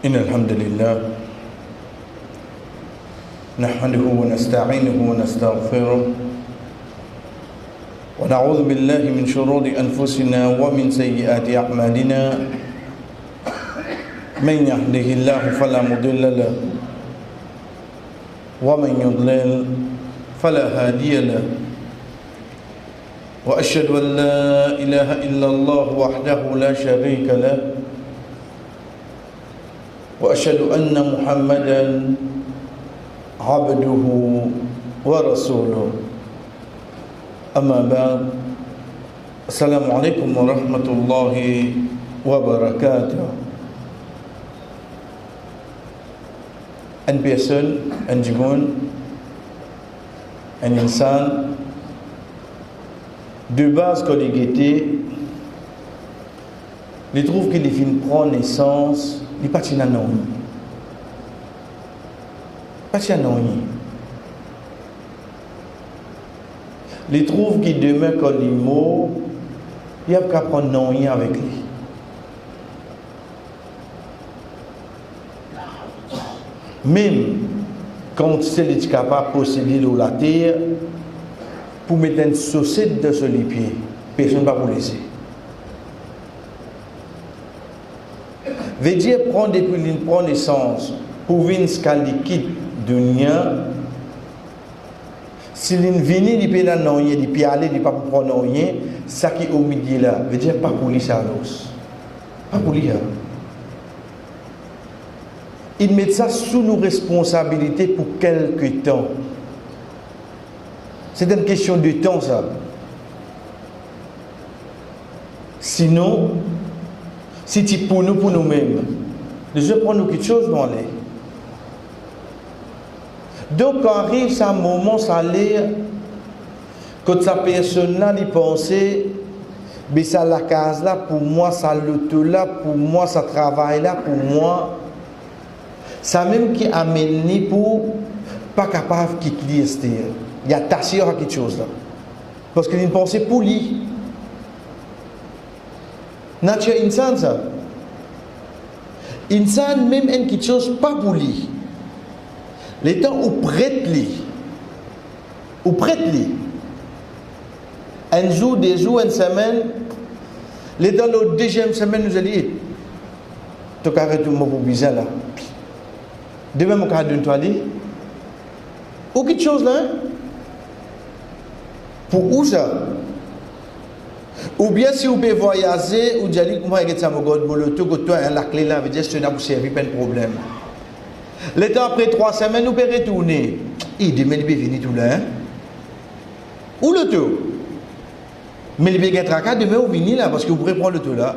إن الحمد لله نحمده ونستعينه ونستغفره ونعوذ بالله من شرور أنفسنا ومن سيئات أعمالنا من يهده الله فلا مضل له ومن يضلل فلا هادي له وأشهد أن لا إله إلا الله وحده لا شريك له وأشهد أن محمدا عبده ورسوله أما بعد السلام عليكم ورحمة الله وبركاته. Une personne, un djimoun, un insan de base qu'on est guetté, il trouve qu'il prend naissance, il pas tient non. Pas tient non. Il trouve qu'il demeure comme les mots, il n'y a qu'à prendre non avec lui. Même quand c'est capable de posséder l'eau la terre, pour mettre une saucette de sur les pieds, personne ne va vous laisser. Veut dire prendre depuis une prendre naissance pour venir ce liquide de nia. Si l'une vient, il peut aller non il peut aller, il peut pas prendre rien. Ça qui est au milieu là, veut dire pas pour lui ça l'os, pas pour lui. Il met ça sous nos responsabilités pour quelque temps. C'est une question de temps, ça. Sinon, si tu pour nous-mêmes, déjà prendre quelque chose dans l'air. Donc, quand arrive ce moment, ça l'air, quand sa personne-là, il pensait, mais ça la case là, pour moi, ça l'auto là, pour moi, ça travaille là, pour moi. Ça même qui amène pour pas capable de quitter ce il y a tassé à quelque chose là. Parce qu'il y a une pensée pour lui. Nature insan ça. Insan même une quelque chose pas pour lui. Les temps où prête lui. Où prête lui. Un jour, deux jours, une semaine. Les temps la deuxième semaine nous a dit tu as arrêté mon pour bizarre là. Demain mon cas d'une toilette. Ou quelque chose là. Pour où ça? Ou bien si vous pouvez voyager, ou dire comment est-ce que ça me garde le tout que toi la clé là veut dire que ça vous servir pas de problème. Le temps après 3 semaines vous pouvez retourner. Et demain il peut venir tout là. Ou le tout. Mais il peut être à cas demain vous venir là parce que vous pourrez prendre le tout là.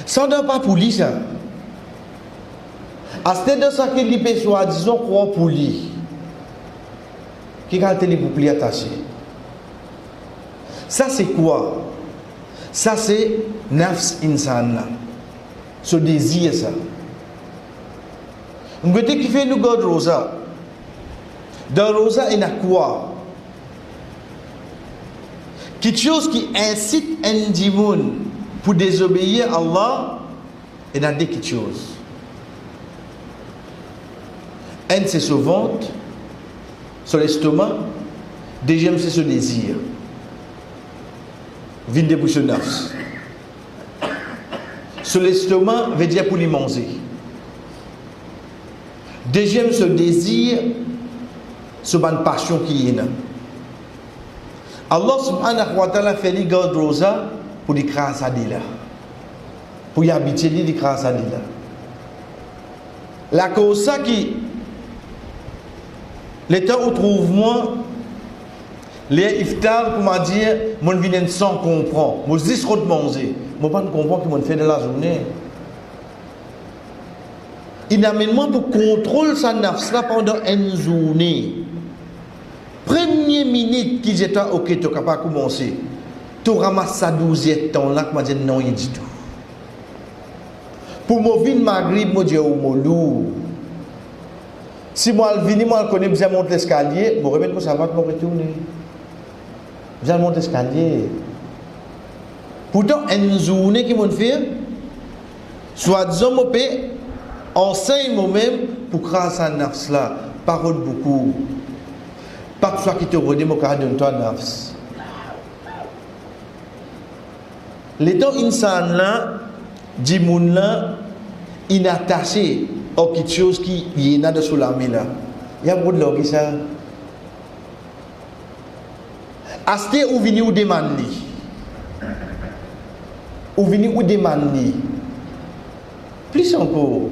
Ça ne pas pour lui ça. À ce de ça qu'il peut soi-disant croire pour lui. Qui quand il pour plier attaché. Ça c'est quoi? Ça c'est nafs insan. Ce désir ça. Vous voyez qui fait nous garde rosa. Dans rosa il y a quoi? Quelque chose qui incite un djimoun pour désobéir à Allah, il y a quelque chose. Un c'est ce ventre, sur l'estomac. Deuxième c'est ce désir. Vin de bouche nafs. Sur l'estomac veut dire pour lui manger. Deuxième ce désir, ce bonne passion qui est là. Allah subhanahu wa ta'ala fait les garde rosa pour les grâce à Dieu là. Pour y habiter les grâce à Dieu là. La cause ça qui les temps où trouve-moi les iftar, comment dire, mon vient sans comprendre. Moi, je dis trop de manger. Moi, pas de comprendre ce qu'on fait de la journée. Il amène moi pour contrôler sa nafs là pendant une journée. Première minute qu'il dit, ok, tu n'as pas commencé. Tu ramasses ça 12e temps là, que je dis non, il dit tout. Pour moi, vin Maghrib, moi, je dis, oh, mon loup. Si moi, je viens, moi, je connais, je monte l'escalier, je me remets pour ça va, je me retourne. Je monte l'escalier. Pourtant, une journée qui m'a fait, Soit disant, mon père, enseigne moi-même pour grâce à nafs là. Parole beaucoup. Pas que soit qui te redit, mon cas donne-toi nafs. Les temps insan là, dit moun là, inattaché à quelque chose qui y a de sous la main là. Il y a beaucoup de gens qui ça. Aste ou vini ou demande. Ou vini ou demande. Plus encore.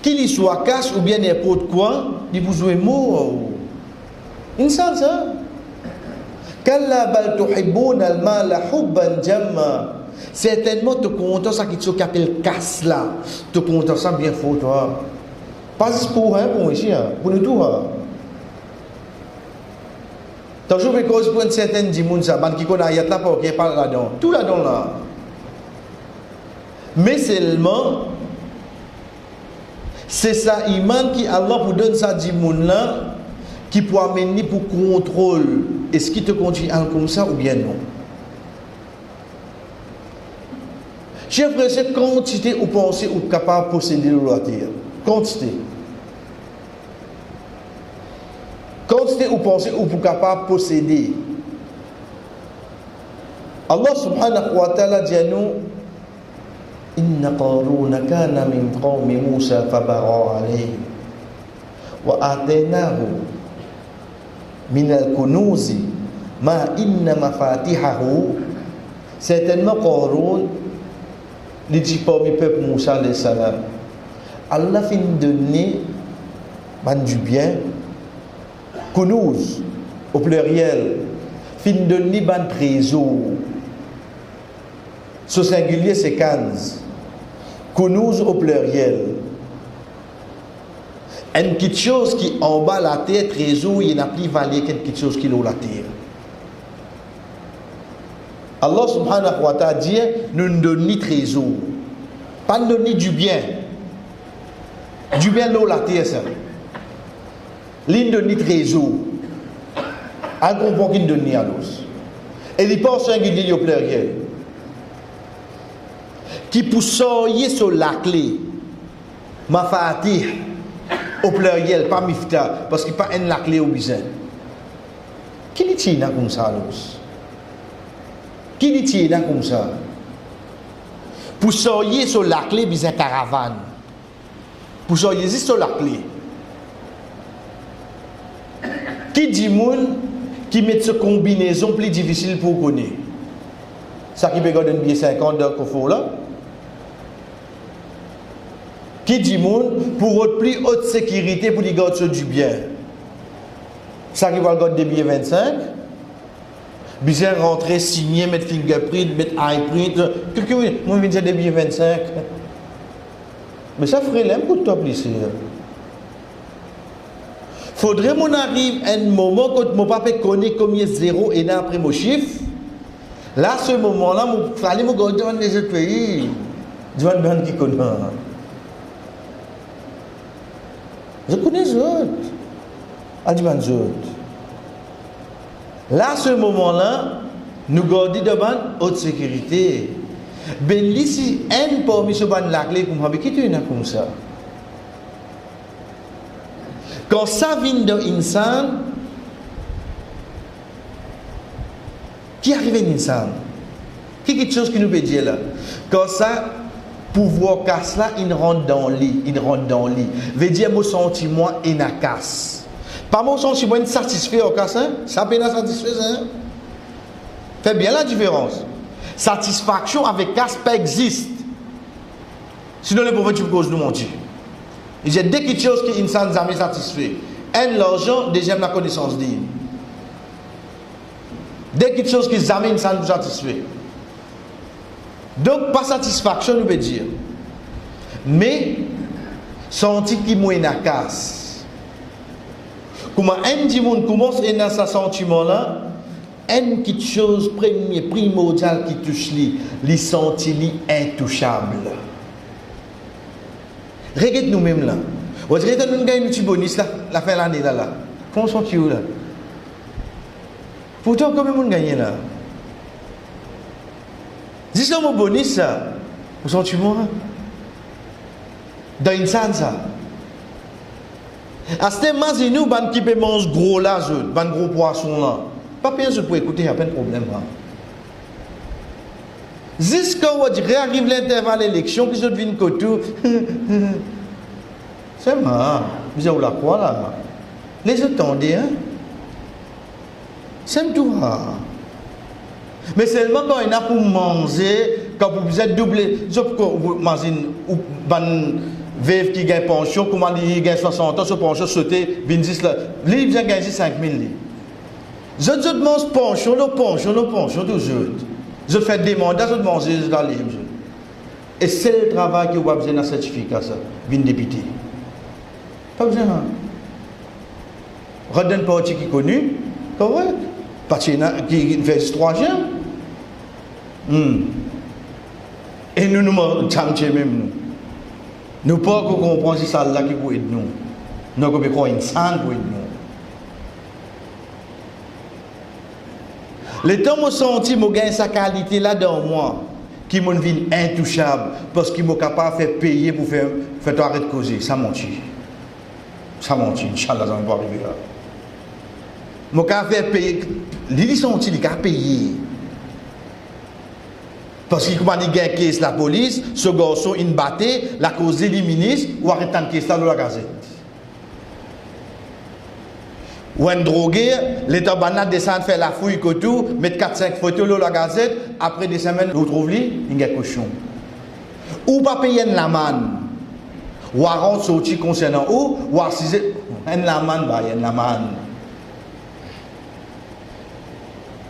Qu'il soit cash ou bien n'importe quoi, il vous jouez mot. Insan ça. Kalla bal tuhibbun al-mal hubban jamma. Certainement te content ça qui s'appelle casse là. Te content ça bien faux toi. Pas pour hein pour ici hein, pour nous tout hein. Toujours parce pour une certaine dimoun ça ban qui connaît ayat là pas qui parle là-dedans. Tout là-dedans là. Mais seulement c'est ça iman qui Allah vous donne ça dimoun là qui peut amener pour contrôle. Est-ce qu'il te continue comme ça ou bien non? Chers frères, c'est quantité ou pensée ou capable de posséder le loisir. Quantité. Quantité ou pensée ou capable de posséder. Allah subhanahu wa ta'ala dit à nous Inna qaruna kana min qawmi Musa fabagha alayhi wa ataynahu min al-kunuzi ma inna mafatihahu. Certainement Qarun il dit parmi le peuple Moussa alayhi salam Allah fin donner du bien kunuz au pluriel fin donner ban trésor ce singulier c'est kanz kunuz au pluriel une petite chose qui en bas la terre trésor il n'a plus valeur qu'une petite chose qui l'eau la terre. Allah subhanahu wa ta'ala dit nous ne donnons ni trésor pas nous donner du bien l'eau la terre ça l'une de ni trésor un comprend qu'il ne donne ni à l'os et il pense singulier au pluriel qui pour sortir sur la clé mafatih au pluriel pas mifta parce qu'il pas une la clé au bizarre qui dit tient comme ça l'os qui dit tient comme ça pour sortir sur la clé bizarre caravane pour sortir sur la clé qui dit moun qui met cette combinaison plus difficile pour connaître ça qui peut garder une billet 50 de confort là qui dit moun pour autre plus haute sécurité pour les garder du bien ça qui va garder des billets 25 bien rentrer signer mettre fingerprint mettre eyeprint quelqu'un moi vient des billets 25 mais ça ferait l'aime pour toi plaisir. Faudrait mon arrive un moment quand mon papa connaît combien zéro et là après mon chiffre. Là, ce moment-là, il fallait me garder dans les autres pays. Devant le qui connaît. Je connais les autres. Devant les autres. Là, ce moment-là, nous gardons devant haute sécurité. Ben, ici, un parmi ce ban la clé, comme qui tu es comme ça. Quand ça vient d'un insan, qui arrive à insan? Qui est quelque chose qui nous peut dire là? Quand ça, pouvoir casse là, il rentre dans le lit, veut dire mon sentiment est na casse. Pas mon sentiment est satisfait au casse, hein? Ça peut être satisfaisant. Fait bien la différence. Satisfaction avec casse pas existe. Sinon les pauvres tu causes nous mentir. Il y a deux choses qui ne sont jamais satisfaits. Un, l'argent, deuxième, la connaissance d'île. Deux choses qui jamais ne sont satisfaits. Donc, pas satisfaction, nous veut dire. Mais, senti qui m'a une casse. Comment un dit monde commence à avoir ce sentiment-là, une petite chose primordiale qui touche lui, les sentit intouchable. Regarde nous-mêmes là. Vous dites que nous gagnons un petit bonus la fin de l'année là. Comment sont-ils là? Pourtant, combien de monde gagne là? Dis ça mon bonus ça. Où sont-tu moi? Dans une salle ça. À ce moment nous ban qui peut manger gros là, ban gros poisson là. Pas bien je peux écouter, il y a pas de problème là. Jusqu'à on arrive l'intervalle élection qui se devine que tout. C'est marrant. Vous avez la quoi là? Les autres tendez, hein? C'est tout. Mais seulement quand il y a pour manger, quand vous êtes doublé, je peux manger une veuve qui gagne pension, comment il gagne 60 ans, ce pension sauter, bindis là, lui il gagne 5 000. Je mange pension, toujours. Je fais des mandats, je mange dans les livres. Et c'est le travail qui a besoin d'un certificat, ça, d'une députée. Pas besoin. Redonne parti qui est connu, correct. Parti qui fait 3e. Et nous nous tchamché même nous. Nous pas qu'on comprend si ça là qui peut aider nous. Nous qu'on peut croire une sang pour aider nous. Le temps où senti que j'ai sa qualité là dans moi, qui m'a vie intouchable, parce qu'il m'a capable de faire payer pour faire arrêter de causer. Ça menti. Ça menti, Inch'Allah, ça ne va pas arriver là. Mon cas fait payer, ils sont ils ont payé. Parce qu'il a gagné caisse la police, ce garçon il battait, la cause des ministres, ou arrêter de caisse dans la gazette. Ou un drogué, l'État banal descend faire la fouille que tout, mettre 4-5 photos dans la gazette, après des semaines, vous trouvez, il y a un cochon. Ou pas payer une lamane. Ou à rendre sorti concernant ou à 6 une lamane, il y a une lamane.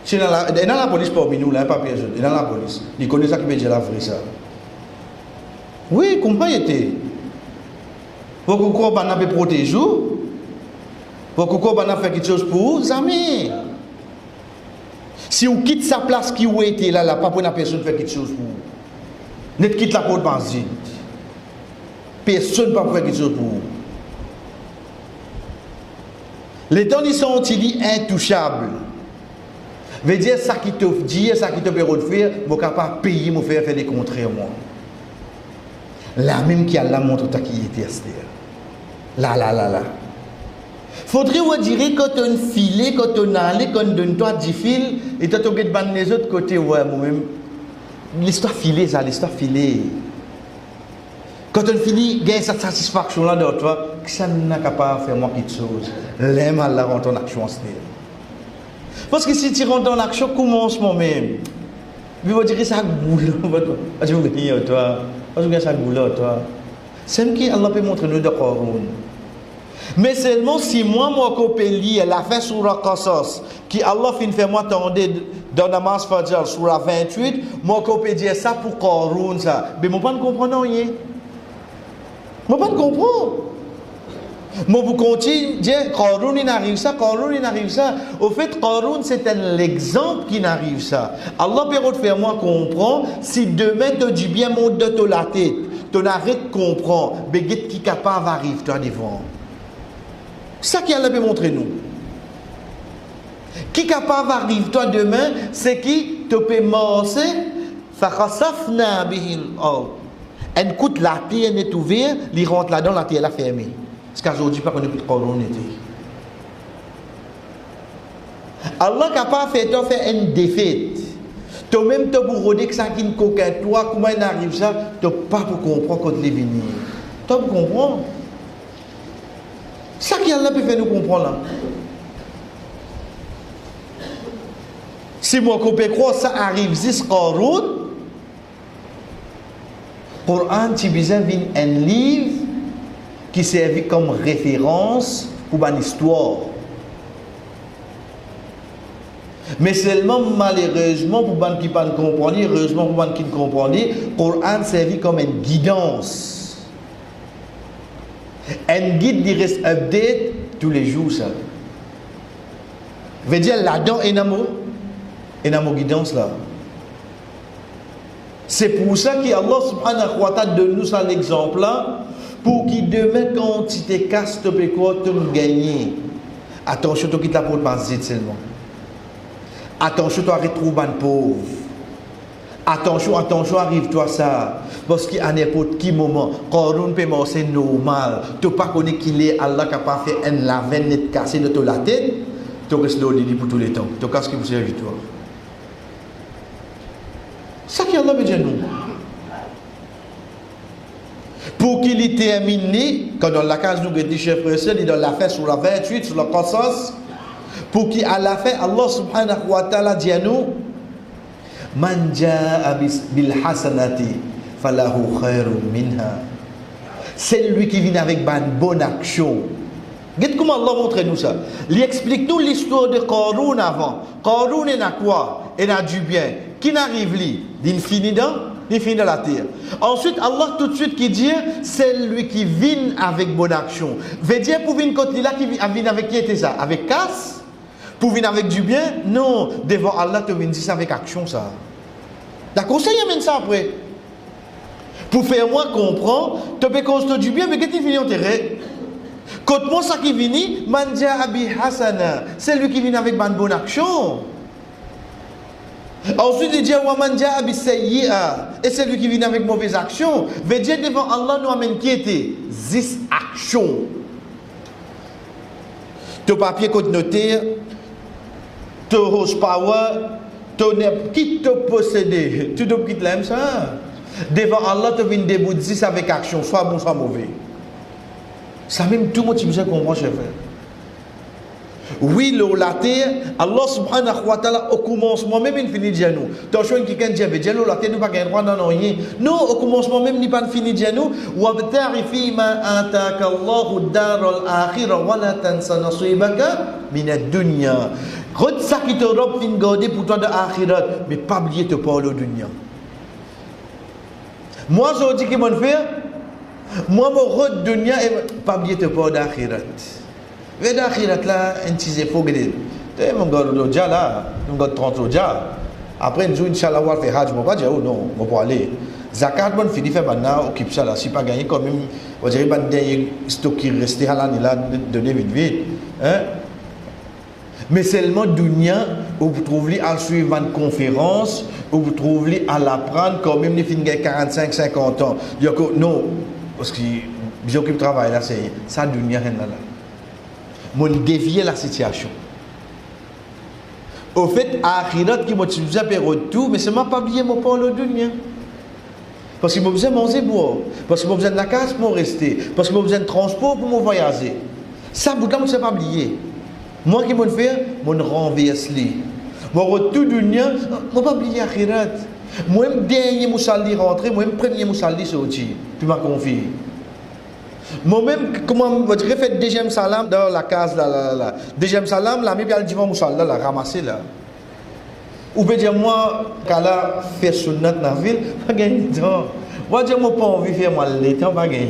Si dans la police parmi nous, là, pas piège, dans la police, ils connaissent ça qui veut dire la vraie ça. Oui, comment il était? Vous croyez qu'on peut protéger? Vous croyez qu'on peut faire quelque chose pour vous, amis? Si vous quittez sa place qui vous était là, pas pour une personne faire quelque chose pour vous. Ne quitte la porte bandit. Personne ne peut faire quelque chose pour vous. Les temps ils sont intouchables. Veut dire ça qui te dit, ça qui te permet de faire, je suis capable de payer, je faire des contraires moi. La même qui a la montre qui était Esther. Là. Faudrait vous dire quand on filé, quand on allait, quand on donne toi 10 fils, et toi tu regardes les autres côtés, ouais, moi-même. L'histoire filée, ça, l'histoire filée. Quand on finit, gagne cette satisfaction là dans toi, que ça n'a capable de faire moi quelque chose. L'aime à la rendre en action Esther. Parce que si tu rentres dans l'action, commence moi-même. Je vais dire ça boulot. Je vais dire toi. Je vais dire ça boulot toi. C'est ce que Allah peut montrer nous de Qur'an. Mais seulement si moi peux lire la fin sur la Qasas, qui Allah fait moi tendre dans Namaz Fajr sur la 28, moi peux dire ça pour Qur'an ça. Mais moi pas comprendre rien. Moi pas comprendre. Moi, vous continuez, dire Qarun il arrive ça. Au fait, Qarun c'est l'exemple qui n'arrive ça. Allah peut faire moi comprendre si demain tu dis bien monte de la tête, tu n'arrêtes de comprendre, mais qui est capable d'arriver toi devant. C'est ça qui Allah peut montrer nous. Qui est capable d'arriver toi demain, c'est qui te peut morcer, fakhasafna bihil ard. Un coup de la terre est ouverte, il rentre là-dedans, la terre est fermée. Parce qu'aujourd'hui, pas qu'on ait plus de Qur'an était. Allah est capable de faire une défaite. Toi-même, tu pour redire que ça qui ne coquin toi, comment il arrive ça, tu n'as pas pour comprendre quand il est venu. Tu pour comprendre. Ça qui Allah peut faire nous comprendre là. Si moi, je peux croire ça arrive jusqu'à Qur'an, Qur'an, tu as besoin d'un livre qui servait comme référence pour une histoire. Mais seulement malheureusement pour les qui ne comprennent, heureusement pour les qui ne comprennent, le Coran servait comme une guidance. Un guide qui reste update tous les jours. Ça veut dire là-dedans, il y a une guidance là. C'est pour ça qu'Allah subhanahu wa ta'ala donne nous ça l'exemple là. Pour qu'il demain, quand tu te casses, tu peux quoi, tu peux gagner. Attention, tu quittes la porte par zit seulement. Attention, tu arrêtes de trouver un pauvre. Attention, attention, arrive-toi ça. Parce qu'à n'importe quel moment, quand on peut manger normal, tu ne pas connaître qu'il est Allah capable de faire un lavin net cassé de la tête, tu restes là pour tous les temps. Tu casses ce qui vous sert toi. Ça qui Allah veut dire nous. Pour qu'il y termine, quand dans la case nous dit chef frère, il doit la faire sur la 28, sur la conscience, pour qu'il à la fin, Allah subhanahu wa ta'ala dit à nous, Man ja'a bil hasanati falahu khairun minha. C'est lui qui vient avec une bonne action. Regardez comment Allah montre nous ça. Il explique nous l'histoire de Qaroun avant. Qaroun est à quoi? Il a du bien. Qui n'arrive lui? D'infini dans la terre. Ensuite, Allah tout de suite qui dit, c'est lui qui vient avec bonne action. Veut dire pour venir côté là qui vient avec qui était ça? Avec casse? Pour venir avec du bien? Non. Devant Allah, tu viens dire ça avec action ça. D'accord, ça y amène ça après. Pour faire moi comprendre, tu peux construire du bien, mais qu'est-ce qui finit en terrain? Quand moi ça qui vient, manja abi hasana, c'est lui qui vient avec une bonne action. Ensuite il dit wa manja abi sayyi'a, et c'est lui qui vient avec mauvaise action. Veut dire devant Allah nous amène qui était 10 actions. Ton papier côté notaire, ton horsepower, ton qui te posséder, tu dois quitter l'aime ça. Devant Allah, tu viens debout 10 avec action, soit bon, soit mauvais. Ça même tout le monde qui vous comprend, chef. Oui, la terre, Allah subhanahu wa ta'ala, au commencement, même il finit de nous. Tu as choisi quelqu'un qui dit, la terre nous pas gagner droit dans rien. Non, au commencement, même il pas fini de nous. Wa bta'rifi ma ataka Allahu dar al-akhirah wa la tansa nasibaka min ad-dunya. Regarde ça qui te robe fin garder pour toi de akhirat, mais pas oublier te parler au dunya. Moi, je dis qu'il m'a fait, moi, mon road dunya et pas oublier te parler d'akhirat. Mais d'akhirat là, un petit effort que tu es mon gars déjà là, mon gars 30 déjà. Après, un jour, Inch'Allah, on va faire hajj, je ne vais pas dire, oh non, on va pas aller. Zakat, on finit faire maintenant, occupe ça là, si pas gagné, quand même, on dirait que dernier stock qui restait à l'année là, donner vite. Hein? Mais seulement dunya, où vous trouvez à suivre une conférence, où vous trouvez à l'apprendre, quand même, il finit 45-50 ans. Non, parce que je occupe travail là, c'est ça, dunya, là. Mon dévier la situation. Au fait, akhirat qui m'a dit tout, mais c'est m'a pas oublié mon parole de dunya. Parce que j'ai besoin de manger boire, parce que j'ai besoin de la case pour rester, parce que j'ai besoin de transport pour me voyager. Ça, vous ne pas oublié. Moi qui m'en fais, mon renverse li. Mon retour dunya, moi pas oublier akhirat. Moi dernier musalli rentré, moi premier musalli sorti. Tu m'as confié. Moi-même, comment je dirais, fait deuxième salam dans la case là. Deuxième salam, là, mais bien le divan moussalla, là, ramassé là. Ou peut dire, moi, quand là, faire sunnat dans la ville, pas gagner de temps. Moi, dire, moi, pas envie de faire moi l'étang, pas gagner.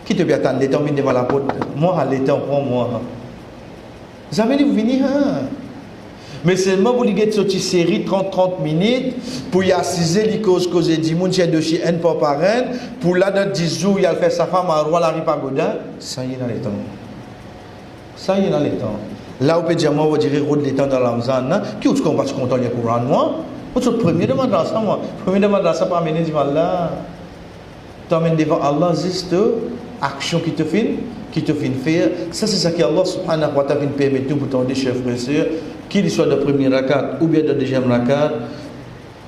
Qui te peut attendre l'étang, venir devant la porte? Moi, à l'étang, prends-moi. Jamais vous venir, hein? Mais seulement pour les sortir série 30 minutes, pour y assiser les causes du monde, c'est de chez un par un, pour là, dans 10 jours, il a fait sa femme à Roi la Ripagoda, ça y est dans les temps. Ça y est dans les temps. Là, on peut dire, moi, on va dire, route les temps dans la Ramzan, qui est-ce qu'on va se contenter du courant, moi? Vous êtes le premier demande à ça, moi. Le premier demande à ça, pour amener du mal là. Tu amènes devant Allah, juste action qui te fait faire. Ça, c'est ça que Allah subhanahu wa ta'ala permet tout pour ton chef frère, qu'il soit de premier rakat ou bien de deuxième rakat,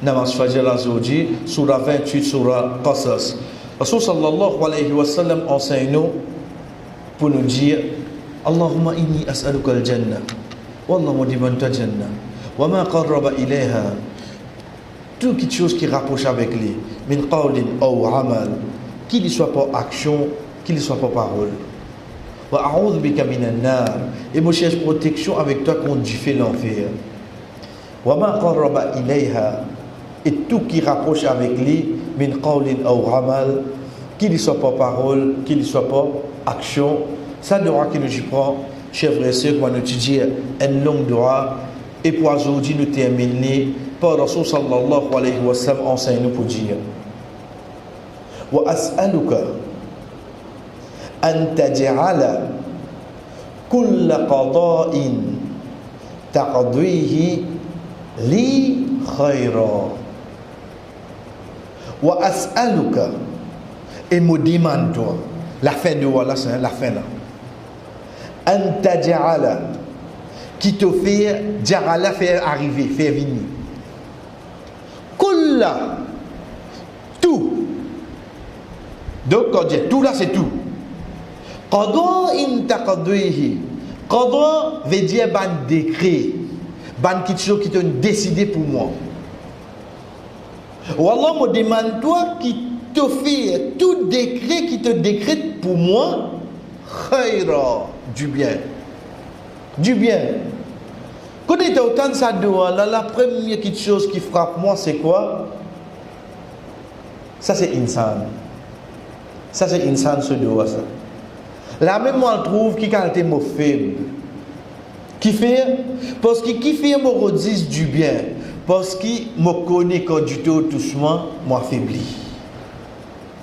namaz fajr azodi, surah 28, surah Qasas. Rasul sallallahu alayhi wa sallam enseigne nous pour nous dire Allahumma inni as'aluka al-jannah, wallahu dimanta jannah, wa ma qarraba ilayha, toute chose qui rapproche avec lui, min qawlin ou amal, qu'il ne soit pas action, qu'il ne soit pas parole. Wa a'udhu bika minan nar, et moi cherche protection avec toi contre du feu l'enfer. Wa ma qarraba ilayha, et tout qui rapproche avec lui, min qawlin ou amal, qu'il ne soit pas parole, qu'il ne soit pas action. Ça doit que nous y prend, chers frères et sœurs, quand nous étudions un long droit, et pour aujourd'hui nous terminer par Rasul sallallahu alayhi wa sallam enseigne nous pour dire wa as'aluka an taj'ala kull qada'in taqdihi li khayra. Wa as'aluka. Et me demande toi. La fin de voilà, c'est la fin là. An taj'ala. Qui te fait, ja'ala faire arriver, faire venir. Kulla. Tout. Donc, quand on dit tout là, c'est tout. Qadha in taqadhihi. Qadha veut dire ban décret. Ban quelque chose qui t'a décidé pour moi. Wallah me demande toi qui te fait tout décret qui te décrète pour moi. Khayra. Du bien. Du bien. Quand tu es autant de ça dehors, là, la première petite chose qui frappe moi, c'est quoi? Ça, c'est insan. Ça, c'est insan, ce dehors, ça. La même, moi, je trouve qui qualité mot faible. Qui fait? Parce que qui fait me redise du bien. Parce qu'il me connaît quand du tout doucement, moi faibli.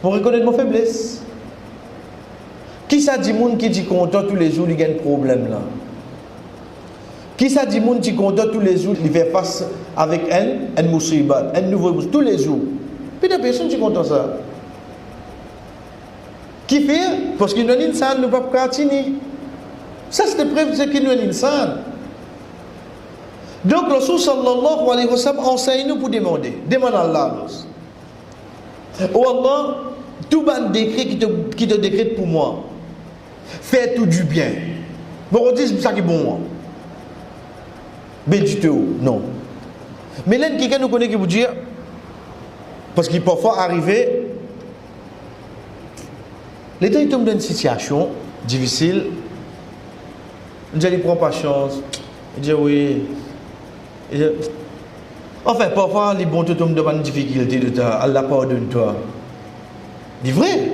Pour reconnaître ma faiblesse. Qui ça dit monde qui dit content tous les jours, il y a un problème là? Qui ça dit monde qui content tous les jours, il fait face avec un musibat, un nouveau tous les jours? Puis des personnes qui content ça. Qui fait? Parce qu'il y a une insan, nous ne pouvons pas continuer. Ça c'est preuve de qu'il y a une insan. Donc, Rasul sallallahu alayhi wa sallam enseigne nous pour demander. Demande à Allah. Oh Allah, tout ban décret qui te décrète pour moi. Fais tout du bien. Bon, on dit ça qui est bon. Moi. Mais du tout, non. Mais là, quelqu'un nous connaît qui vous dit, parce qu'il peut parfois arriver, l'État il tombe dans une situation difficile, il dit, il prend pas chance, il dit oui. Enfin, parfois, les bons te tombent devant une difficulté de ta, Allah pardonne-toi. C'est vrai.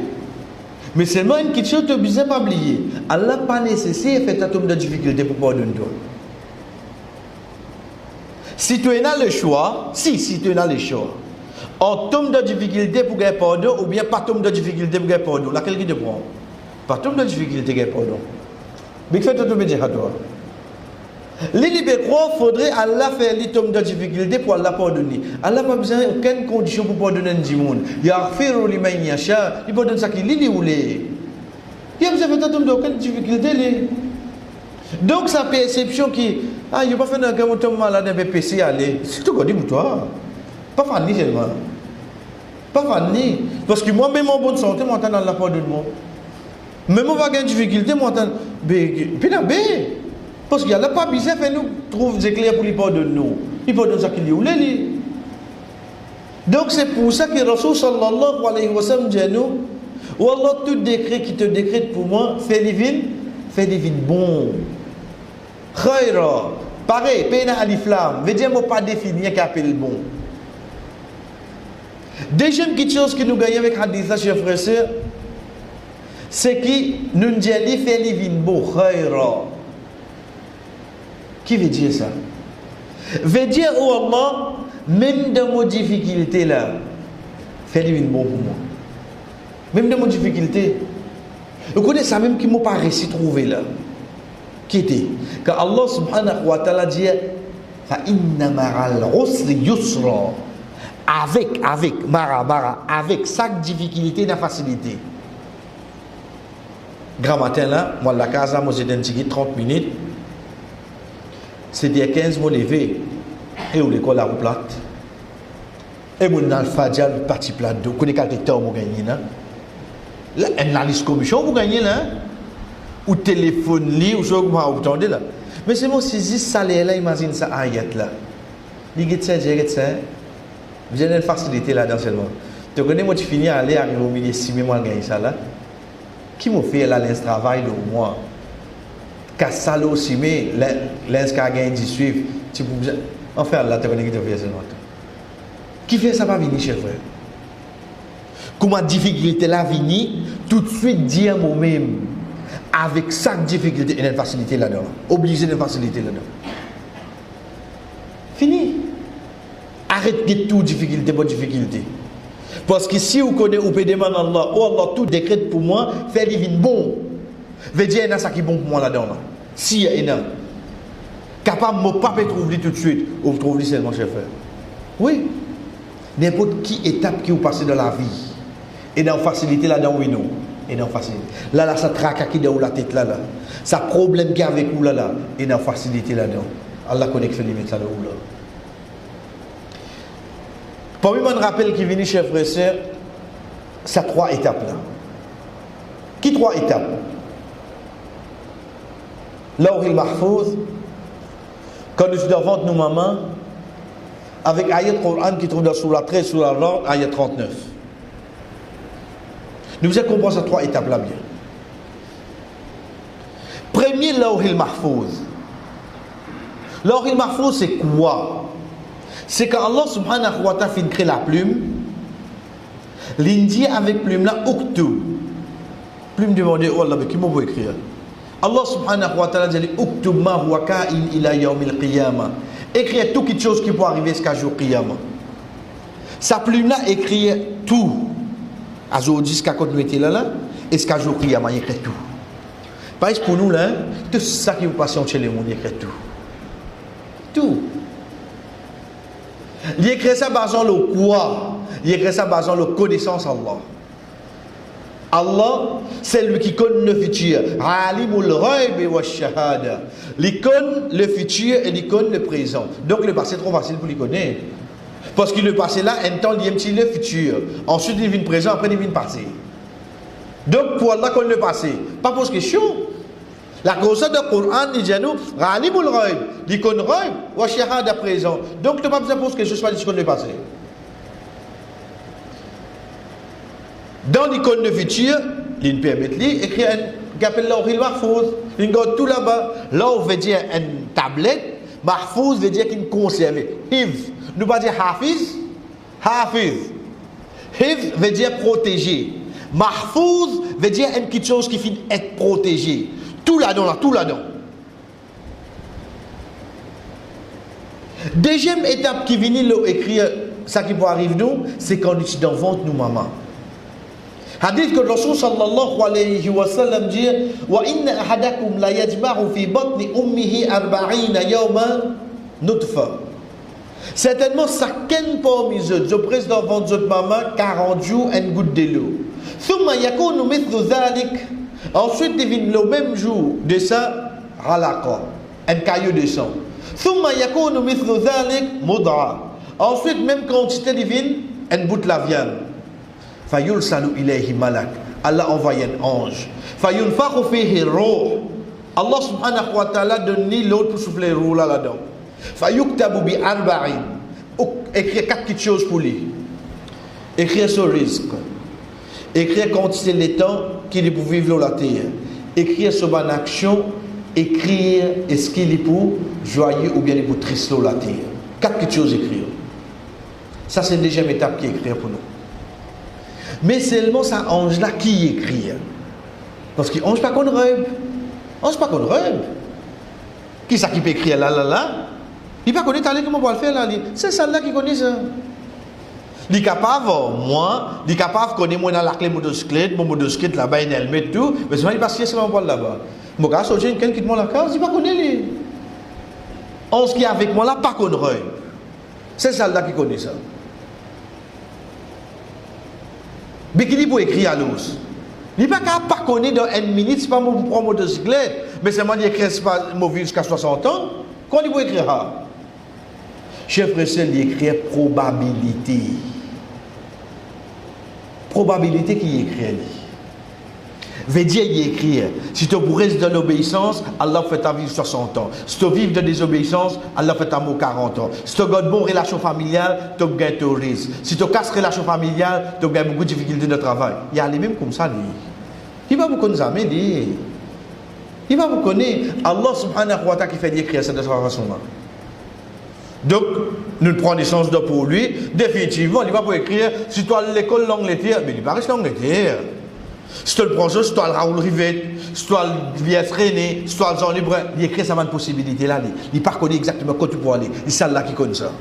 Mais seulement une question que tu ne dois pas oublier. Allah pas nécessaire de faire tomber de difficulté pour pardonner-toi. Si tu as le choix, si tu as le choix, on tombe de difficulté pour gagner pardon ou bien pas tombe de difficulté pour gagner pardon. Laquelle qui te prend? Pas tombe de difficulté pour gagner pardon. Mais que fait-tu me dire à toi? Les libéraux, il faudrait Allah faire les tombes de difficulté pour Allah pardonner. Allah n'a pas besoin d'aucune condition pour pardonner un monde. Il y a fait liman yasha, il pardonne ça qui lit ou les. Il y a besoin de tomber d'aucune difficulté. Donc sa perception qui il n'y a pas fait un gars tombe malade un PC aller. C'est tout qu'on dit pour toi. Pas fanny seulement. Pas fanny. Parce que moi même en bonne santé, moi j'entends Allah pardonne moi. Même on va gagner difficulté, moi j'entends puis là parce qu'il n'y a pas besoin de nous trouver des éclairs pour lui pardonner nous. Il pardonne ça qu'il y a les. Donc c'est pour ça que Rasul sallallahu alayhi wa sallam dit à nous, Wallah tout décret qui te décrète pour moi, fais des vignes bon. Khayra. Pareil, pena aliflam. Veut dire moi pas définir qu'appelle bon. Deuxième petite chose que nous gagnons avec hadith là, chers frères et sœurs, c'est que nous disons fais des vignes bon. Khayra. Qui veut dire ça? Veut dire, oh Allah, même dans mes difficultés là, fais du bon pour moi. Même dans mes difficultés. Vous connaissez ça même qui m'a pas réussi à trouver là. Qui était? Quand Allah subhanahu wa ta'ala dit, fa inna ma'al usri yusra. Avec chaque difficulté, la facilité. Grand matin là, moi la casa, moi j'ai un 30 minutes. C'était 15 mois levé et où l'école a plate et mon alpha le parti plat de connaît quel temps vous gagnez là là une liste commission vous gagnez là ou téléphone li ou ça vous entendez là mais c'est mon saisi salaire là imagine ça ayat là il get ça vous avez une facilité là dans seulement tu connais moi tu finis à aller arriver au milieu 6 mois gagner ça là qui m'a fait là l'inst travail de moi Kassalo aussi, mais l'inscar gagne 18, tu peux enfin là, tu connais qui te fait ce note. Qui fait ça va venir, chef frère? Comment difficulté là venir, tout de suite dire moi-même, avec chaque difficulté, il y a une facilité là-dedans. Obligé de facilité là-dedans. Fini. Arrêtez toute difficulté, bonne difficulté. Parce que si vous connaissez, vous pouvez demander à Allah, oh Allah, tout décrète pour moi, fait divine bon. Veut dire, il y a ça qui est bon pour moi là-dedans. Là. Si il y a capable de ne pas trouver tout de suite, ou vous trouvez seulement, chef frère. Oui. N'importe qui étape qui vous passez dans la vie. Et dans facilité là-dedans, oui, non. Et dans facilité. Là, ça traque qui dans la tête là. Ça problème qui est avec vous là. Et dans facilité là-dedans. Allah connaît que fait les mettre ça là. Parmi moi, je rappelle qui vient, chers frères et sœurs, ça 3 étapes là. Qui 3 étapes? Lawhil Mahfouz, quand nous sommes devant nous, maman, avec ayat Coran qui trouve dans Soura 13, Soura 20, ayat 39. Nous allons comprendre ces 3 étapes là bien. Premier, Lawhil Mahfouz. Lawhil Mahfouz, c'est quoi? C'est quand Allah subhanahu wa ta'ala fait créer la plume, l'Indien avec plume là, Uktub. Plume demandée, oh Allah, mais qui m'a écrire? Allah subhanahu wa ta'ala dit Uktub ma huwa ka'in ila yawmil qiyamah. Écrire toute chose qui peut arriver jusqu'à jour qiyamah. Sa plume là écrit tout. Aujourd'hui jusqu'à quand nous étions là, et jusqu'à jour qiyamah, il écrit tout. Par exemple pour nous là, tout ça qui vous passe chez les mondes, il écrit tout. Tout. Il écrit ça basant le quoi? Il écrit ça basant le connaissance Allah. Allah, c'est lui qui connaît le futur. Alimul ghaib wa shahada. Il connaît le futur et il connaît le présent. Donc le passé est trop facile pour lui connaître. Parce que le passé là, un temps, il y a un petit le futur. Ensuite, il vient le présent, après, il vient le passé. Donc pour Allah, connaît le passé. Pas pour cette question. La cause de Coran, il dit nous, Alimul ghaib. Il connaît le ghaib wa shahada présent. Donc tu n'as pas besoin de poser quelque chose, pas de le passé. Dans l'icône de futur, il permet d'écrire un qui appelle Lawhil Mahfouz. Il regarde tout là-bas. Law veut dire une tablette. Mahfouz veut dire qu'il conserve. Hiv. Nous pas dire Hafiz. Hafiz. Hiv veut dire protéger. Mahfouz veut dire une petite chose qui finit être protégée. Tout là-dedans, là, tout là-dedans. Deuxième étape qui vient écrire ça qui peut arriver nous, c'est quand nous sommes dans le ventre nous maman. Hadith que le Rasul sallallahu alayhi wa sallam dit wa inna ahadakum la yajma'u fi batni ummihi 40 yawman nutfa. Certainement chacun parmi eux, je presse dans le ventre de maman 40 jours une goutte de l'eau. Thumma yakunu mithlu dhalik. Ensuite il vient le même jour de ça halaqa, un caillou de sang. Thumma yakunu mithlu dhalik mud'a. Ensuite même quantité divine une bout de la viande. Fayul salu ilayhi malak. Allah envoie un ange. Fayul fakhu fihi ruh. Allah subhanahu wa ta'ala donne l'autre pour souffler le roux là-dedans. Fayuktabu bi arba'in. Écrire 4 petites choses pour lui. Écrire son risque. Écrire quantité de temps qu'il est pour vivre dans la terre. Écrire son bonne action. Écrire est-ce qu'il est pour joyeux ou bien il est pour triste dans la terre. 4 petites choses écrire. Ça c'est la deuxième étape qui est écrire pour nous. Mais seulement ça ange là qui écrit. Parce qu'il ange pas qu'on rêve. Ange pas qu'on rêve. Qui ça qui peut écrire là là là? Il pas connaître comment on va le faire là. C'est celle-là qui connaît ça. Il est capable, moi, il est capable de connaître moi dans la clé motocyclette, mon motocyclette là-bas, il met tout. Mais c'est pas parce que c'est là là-bas. Mon gars, si quelqu'un quitte moi la case, il pas connaît lui. Ange qui est avec moi là, pas qu'on rêve. C'est celle-là qui connaît ça. Mais qui dit pour écrire à l'os? Il n'est pas capable de connaître dans une minute, ce n'est pas mon propre motocyclette, mais c'est moi qui écris jusqu'à 60 ans. Quand il faut écrire ça? Chef Ressel, il écrit probabilité. Probabilité qui écrit. Veut dire, il écrit. Si tu restes dans l'obéissance, Allah fait ta vie 60 ans. Si tu vis dans la désobéissance, Allah fait ta mort 40 ans. Si tu as une bonne relation familiale, tu gagnes ton risque. Si tu casses relation familiale, tu gagnes beaucoup de difficultés de travail. Il y a les mêmes comme ça, lui. Il va vous connaître, mais il va vous connaître. Allah subhanahu wa ta'ala qui fait écrire ça de cette façon-là. Donc, nous prenons des sens de pour lui. Définitivement, il va pas écrire si tu as l'école l'Angleterre, mais il va rester l'Angleterre. Si tu le prends, si tu as le Raoul Rivette, si tu as le Vies René, si tu as le Jean Libre, il écrit ça, une possibilité là. Il ne connaît pas exactement quand tu peux aller. C'est celle-là qui connaît ça.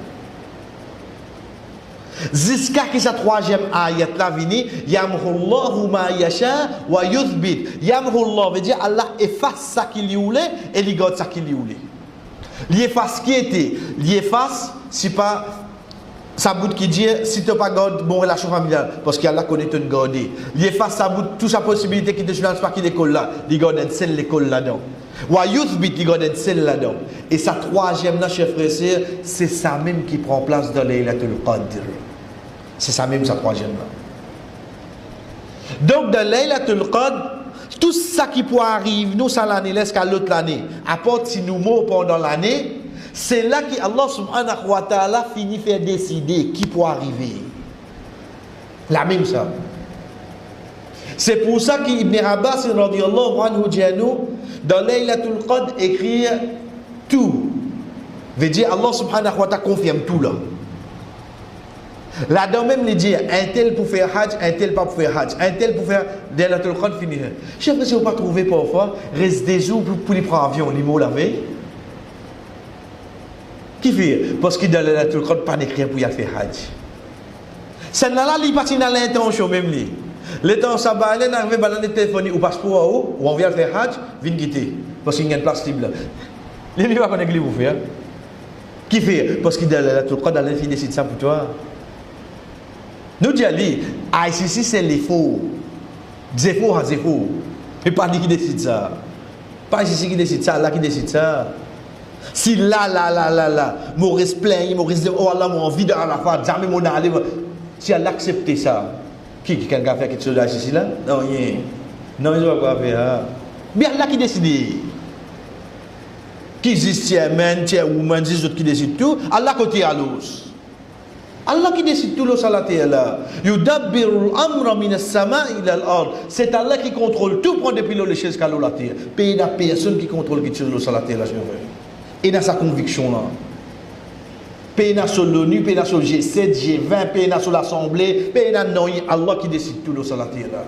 Jusqu'à que sa troisième ayat là vini, Yamhullahu ma yasha wa yuthbit. Yamhullah veut dire Allah efface ça qu'il voulait et il garde ça qu'il voulait. Il efface qui était, il efface, c'est pas Ça bout qui dit, si tu n'as pas gardé bonne relation familiale, parce qu'Allah connaît ton garder. Il efface sa bout, toute sa possibilité qui te change pas qui l'école là, il garde une seule l'école là-dedans. Ou à youth bit, il garde une seule là-dedans. Et sa troisième là, chers frères et sœurs, c'est ça même qui prend place dans Laylatul Qadr. C'est ça même, sa troisième là. Donc dans Laylatul Qadr, tout ça qui peut arriver, nous, ça l'année, laisse qu'à l'autre année, apporte si nous mourons pendant l'année, c'est là qu'Allah subhanahu wa ta'ala finit faire décider qui peut arriver. La même ça. C'est pour ça qu'Ibn Abbas radiyallahu anhu dans Laylatul Qadr écrit tout. Veut dire Allah subhanahu wa ta'ala confirme tout là. Là-dedans même il dit un tel pour faire hajj, un tel pas pour faire hajj, un tel pour faire Laylatul Qadr finir. Je sais pas si vous pas trouvé parfois reste des jours pour les prendre avion, les mots la veille. Qui fait? Parce qu'il dans Laylatul Qadr pas d'écrire pour y faire hajj. C'est là il parti dans l'intention même lui. Le temps ça va aller n'arrive pas dans le téléphone ou passeport ou on vient faire hajj, vient quitter parce qu'il y a une place libre là. Il va connaître vous faire. Qui fait? Parce qu'il dans Laylatul Qadr Allah finit décide ça pour toi. Nous disons, ICC c'est les faux. Zéro à zéro. Et pas lui qui décide ça. Pas ICC qui décide ça, Allah qui décide ça. Si là, Maurice plaint, Maurice dit, oh Allah, mon envie de la fois, jamais mon aller. Si elle accepte ça, qui quelqu'un fait quelque chose là, ici là? Non, rien. Non, il ne va pas faire. Bien Allah qui décide. Qui dit tiens, man, tiens, woman, dit autres qui décide tout, Allah côté à l'os. Allah qui décide tout le salaté là. Yudabbiru al-amra min as-sama'i ila al-ard. C'est Allah qui contrôle tout prend depuis les choses qu'à la terre. Pays n'a personne qui contrôle quelque chose le salaté là, je veux. Et dans sa conviction là. Pays n'a sur l'ONU, pays n'a sur G7, G20, pays n'a sur l'Assemblée, pays n'a non, Allah qui décide tout le salaté là.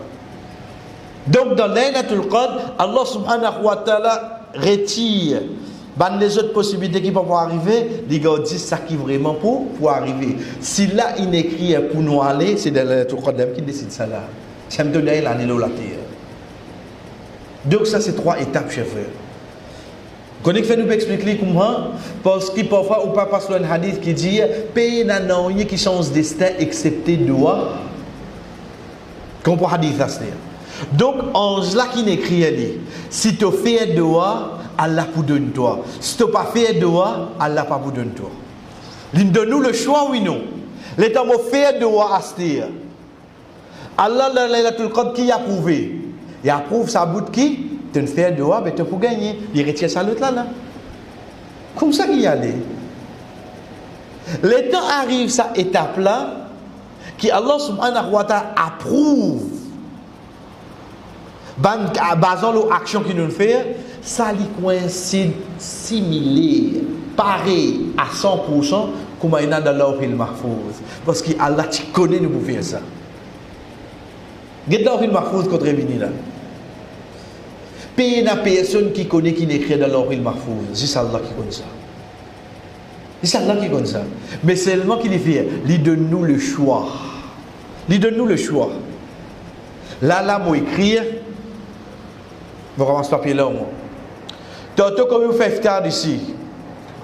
Donc dans Laylatul Qadr, Allah subhanahu wa ta'ala retire les autres possibilités qui peuvent arriver, les gars disent ça qui vraiment pour arriver. Si là il écrit pour nous aller, c'est dans Laylatul Qadr qui décide ça là. C'est me donner l'année là la terre. Donc ça c'est trois étapes, chers frères. Connais que nous expliquer comment? Parce que parfois ou pas parce un hadith qui dit pays n'a rien qui change destin excepté doigt. Comprends hadith là c'est. Donc ange là qui écrit si tu fais doigt Allah pour donner toi. Si tu n'as pas fait doigt, Allah pas pour donner toi. Il donne nous le choix, oui, non. L'État m'a fait doigt à Astir. Allah, dans Laylatul Qadr, qui a approuvé? Il approuve sa bout qui? Tu ne fais doigt, mais tu peux gagner. Il retire sa l'autre là. Comme ça qu'il y a. L'État arrive à cette étape là, qui Allah subhanahu wa ta'ala approuve. Basant l'action qu'il nous fait, ça lui coïncide similaire, pareil à 100% comme il y a dans l'Awhil Mahfouz. Parce qu'Allah tu connaît nous pour faire ça. Regarde l'Awhil Mahfouz contre Révini là. Il n'y a personne qui connaît qui écrit dans l'Awhil Mahfouz. C'est Allah qui connaît ça. C'est Allah qui connaît ça. Mais seulement qu'il fait, il donne nous le choix. Il donne nous le choix. Là, moi écrire. Je vais commencer ce papier là au moins. Tantôt, comme vous faites tard ici,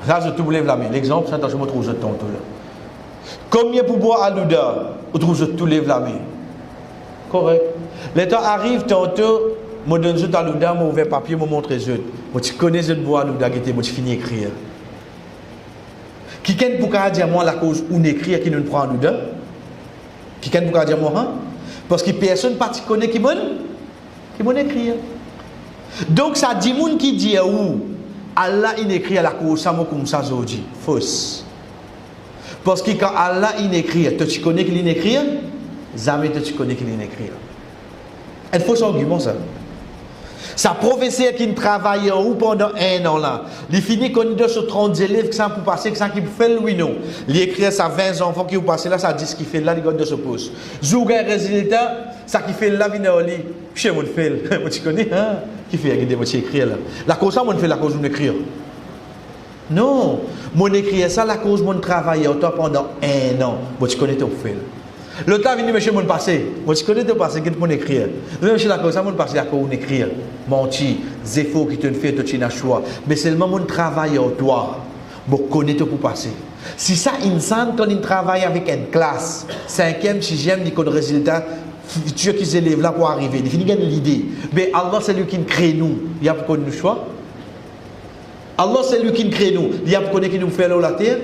là, je te lève la main. L'exemple, c'est je me trouve tantôt là. Combien pour boire à l'ouda, je trouve je te lève la main. Correct. Le temps arrive tantôt, je donne je à l'ouda, je ouvre papier, je montre je. Tu connais je boire à l'ouda, je finis d'écrire. Qui qu'est-ce pour dire moi la cause où écrire qui ne prend à l'ouda? Qui qu'est-ce pour dire moi? Parce que personne ne connaît qui m'en écrit. Donc ça dit moun qui dit où Allah il écrit à la cause ça comme ça aujourd'hui fausse. Parce que quand Allah il écrit, tu connais qu'il écrit, jamais tu connais qu'il écrit. Il faut son argument ça. Sa professeur qui travaille en haut pendant un an là, il finit qu'on a sur 30 élèves qui sont pour passer, qui sont qui fait le oui non. Il écrit ça 20 enfants qui ont passé là, ça dit ce qu'il fait là, il de se pose. Jouer un résultat, ça qui fait là, vient au lit. Chez moi, fait, tu connais, hein? Qui fait regarder moi écrire là. La cause ça, moi fait la cause de écrire. Non, mon écrire ça, la cause mon travail pendant un an. Moi tu connais ton fait. Le temps venu monsieur mon passé. Moi tu connais ton passé qui mon écrire. Même chez la cause ça mon passé à cause on écrire. Menti, zéfo qui te fait tu n'as choix. Mais seulement mon travail toi. Moi connais ton pour passer. Si ça, insan, quand il travaille avec une classe, 5e, 6e, il y a des résultats, futur qui s'élève là pour arriver. Il finit de l'idée. Mais Allah, c'est lui qui nous crée nous. Il y a pour nous choix. Allah, c'est lui qui nous crée nous. Il y a pour qui nous fait là la terre.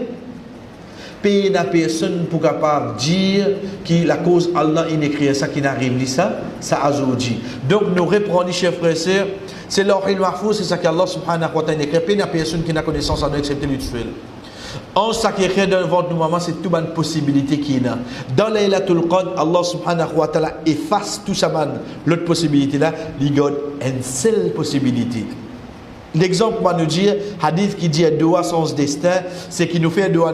Pays n'a personne pour capable dire que la cause Allah il écrit ça qui n'arrive ça a aujourd'hui. Donc nous reprenons chers frères et sœurs, c'est l'Oril Mahfouz, c'est ça qu'Allah subhanahu wa ta'ala écrit. Pays n'a personne qui n'a connaissance à nous excepté lui seul. En ce qui est écrit devant nous maman, c'est toute une possibilité qu'il y a. Dans Laylatul Qadr, Allah subhanahu wa ta'ala efface tout ça l'autre possibilité là, il garde une seule possibilité. L'exemple va nous dire, hadith qui dit doa sans destin, c'est qu'il nous fait doa,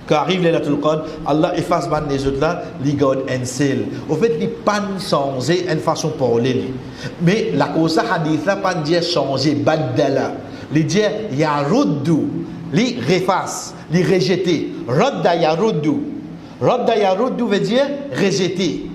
quand arrive Laylatul Qadr, Allah efface les autres là, il garde un seul. Au fait, il pas changer une façon de parler. Mais la cause de hadith là, pas dire changer, badala. Il dit yaruddu, il reface, il rejeter. Radda yaruddu. Radda yaruddu veut dire rejeter.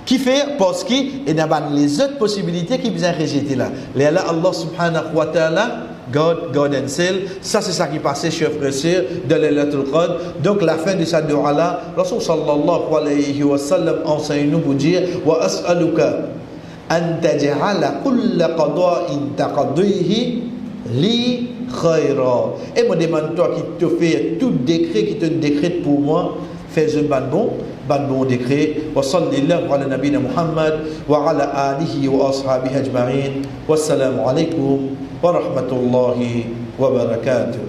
Qui fait parce qu'il y a les autres possibilités qui viennent rejeter là. Là, Allah subhanahu wa ta'ala, God and Sel, ça c'est ça qui passait, chers frères et sœurs, de Laylatul Qadr. Donc la fin de cette dua là, Rasul sallallahu alayhi wa sallam enseigne nous pour dire wa as'aluka an taj'ala kull qada'in taqdihi li khayra. Et me demande toi qui te fait tout décret qui te décrète pour moi, fais un bon décret. Wa sallallahu ala nabina Muhammad wa ala alihi wa ashabihi ajma'in. Wassalamu alaikum wa rahmatullahi wa barakatuh.